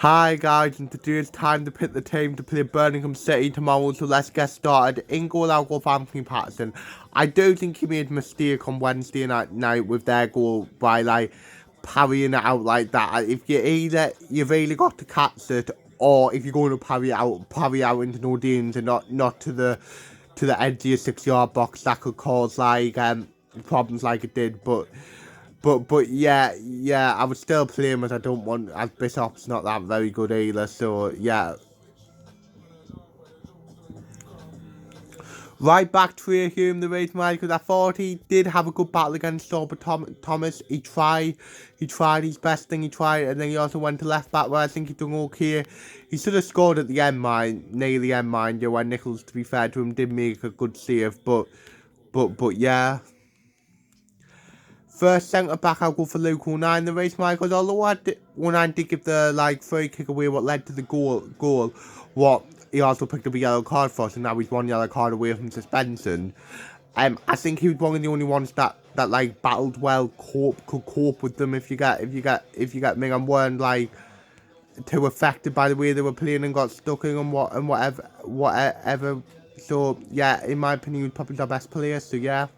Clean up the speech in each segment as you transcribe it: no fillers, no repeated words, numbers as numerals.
Hi guys, and today it's time to pick the team to play Birmingham City tomorrow, so let's get started. In goal, I'll go for Anthony Patterson. I do think he made a mistake on Wednesday night with their goal by parrying it out like that. If you've either got to catch it, or if you're going to parry out into no danger, and not to the edge of your 6-yard box. That could cause problems like it did, but yeah, I would still play him as I don't want, as Bishop's not that very good either, so yeah. Right back to Hume, the race man, because I thought he did have a good battle against Thomas. He tried his best thing, and then he also went to left back where I think he done okay. He should have scored at the end, near the end, mind you, when Nichols, to be fair to him, did make a good save, but yeah. First centre back, I'll go for Luke O'Nien, the race man, because although O'Nien did give the free kick away, what led to the goal, what he also picked up a yellow card for, so now he's 1 yellow card away from suspension. I think he was one of the only ones that battled well, could cope with them. If you get me, and weren't too affected by the way they were playing and got stuck in whatever. So yeah, in my opinion, he was probably the best player. So yeah.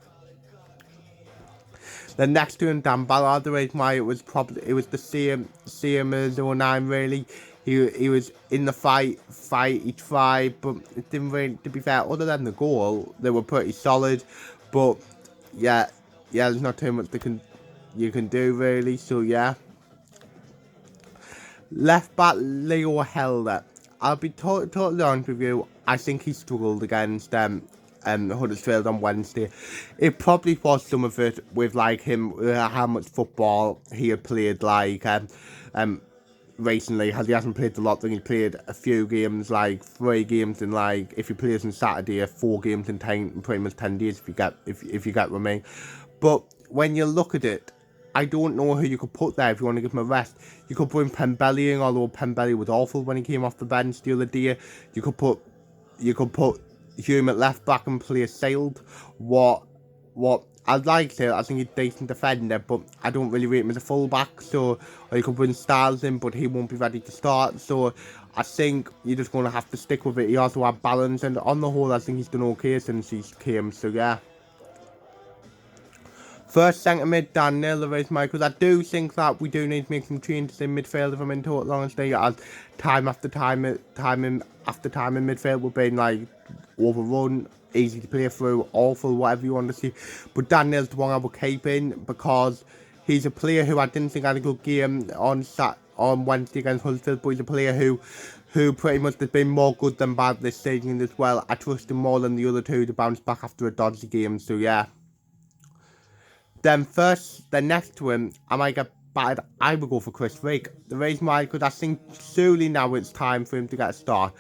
The next to him, Dan Ballard, the reason why it was the same as 09 really. He was in the fight, he tried, but it didn't really, to be fair, other than the goal, they were pretty solid. But yeah, there's not too much you can do really, so yeah. Left back Leo Helder. I'll be totally honest with you, I think he struggled against Huddersfield on Wednesday. It probably was some of it with him, how much football he had played recently. He hasn't played a lot, then he played a few games, 3 games in if he plays on Saturday, 4 games in pretty much 10 days if you get what I mean. But when you look at it, I don't know who you could put there if you want to give him a rest. You could bring Pembele in, although Pembele was awful when he came off the bench the other day. You could put Hume at left back and play Sailed. What I'd like to, I think he's a decent defender, but I don't really rate him as a full back. So, or you could bring Styles in, but he won't be ready to start. So I think you're just going to have to stick with it. He also had balance, and on the whole, I think he's done okay since he came. So yeah. First centre mid, Dan Neil, because I do think that we do need to make some changes in midfield if I'm in total honesty, as time after time in midfield we've been overrun, easy to play through, awful, whatever you want to see. But Dan Neil's the one I will keep in because he's a player who I didn't think had a good game on Wednesday against Huddersfield, but he's a player who pretty much has been more good than bad this season as well. I trust him more than the other two to bounce back after a dodgy game, so yeah. Then next to him, I might get battered. I would go for Chris Rigg. The reason why, because I think surely now it's time for him to get a start,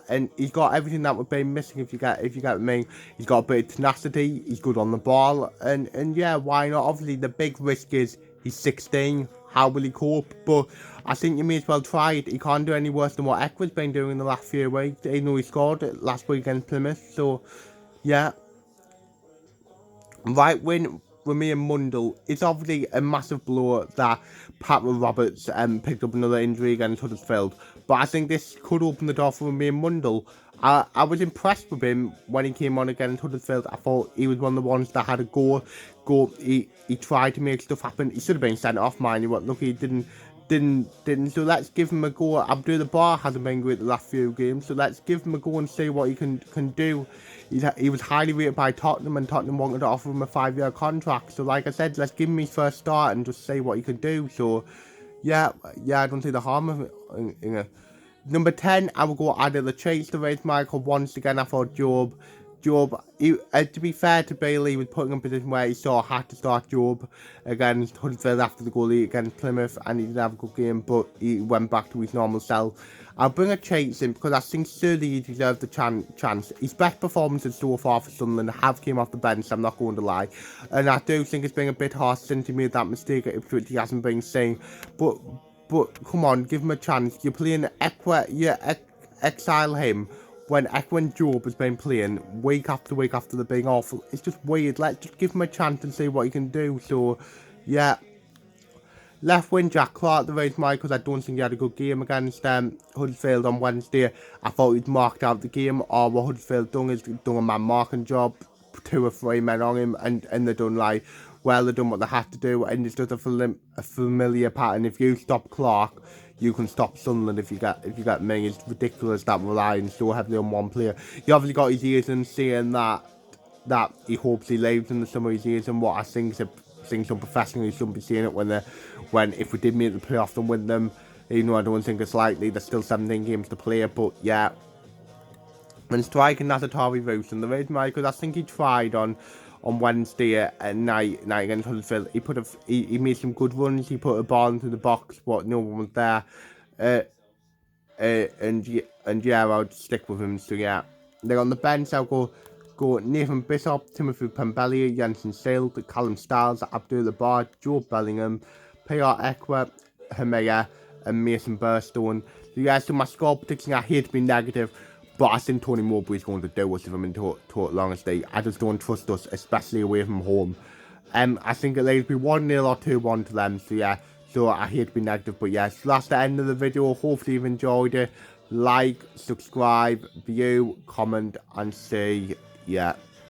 and he's got everything that would be missing if you get me. He's got a bit of tenacity. He's good on the ball, and yeah, why not? Obviously, the big risk is he's 16. How will he cope? But I think you may as well try it. He can't do any worse than what Ekwa's been doing in the last few weeks. Even though he scored last week against Plymouth, so yeah. Right wing, Remy and Mundle. It's obviously a massive blow that Pat Roberts picked up another injury against Huddersfield, but I think this could open the door for Remy and Mundle. I was impressed with him when he came on against Huddersfield. I thought he was one of the ones that had a go. He tried to make stuff happen. He should have been sent off, mind you, but look, he didn't. So let's give him a go. Abdul Bar hasn't been great the last few games, so let's give him a go and see what he can do. He was highly rated by Tottenham, and Tottenham wanted to offer him a 5-year contract. So like I said, let's give him his first start and just see what he can do. So yeah, I don't see the harm of it. Number 10, I will go Adela Chase, the race Michael. Once again, I thought Job, to be fair to Bailey, he was putting in a position where he had to start Job against Huddersfield after the goal against Plymouth, and he didn't have a good game, but he went back to his normal self. I'll bring a Chase in because I think certainly he deserves the chance. His best performances so far for Sunderland have came off the bench, I'm not going to lie. And I do think it's been a bit harsh since he made that mistake at Ipswich. He hasn't been seen. But come on, give him a chance. You're playing exile him when Ekwen Job has been playing week after week after the being awful. It's just weird. Let's just give him a chance and see what he can do. So, yeah. Left wing Jack Clark, the reason why, because I don't think he had a good game against Huddersfield on Wednesday. I thought he'd marked out the game, or what Huddersfield done is done a man marking job, 2 or 3 men on him, and they done like, well, they done what they had to do, and it's just a familiar pattern. If you stop Clark, you can stop Sunderland if you get me. It's ridiculous that we're relying so heavily on one player. He obviously got his ears in saying that he hopes he leaves in the summer of his years, and what I think some professionals shouldn't be saying it when if we did make the playoffs and win them, even though I don't think it's likely, there's still 17 games to play, but yeah. And striking Nazatari Roos, and the reason why, because I think he tried on Wednesday at night against Huddersfield, he made some good runs, he put a ball into the box, but no one was there, and yeah, I'll stick with him, so yeah. Then on the bench, I'll go Nathan Bishop, Timothy Pembele, Jensen Sale, Callum Stiles, Abdullah Bar, Joe Bellingham, PR Ekwa, Hermea, and Mason Burstone. So yeah, so my score prediction, I hate to be negative, but I think Tony Mowbray's going to do us if I'm in total honesty. I just don't trust us, especially away from home. I think it'll either be 1-0 or 2-1 to them, so yeah. So I hate to be negative, but yeah, so that's the end of the video. Hopefully you've enjoyed it. Like, subscribe, view, comment, and see. Yeah.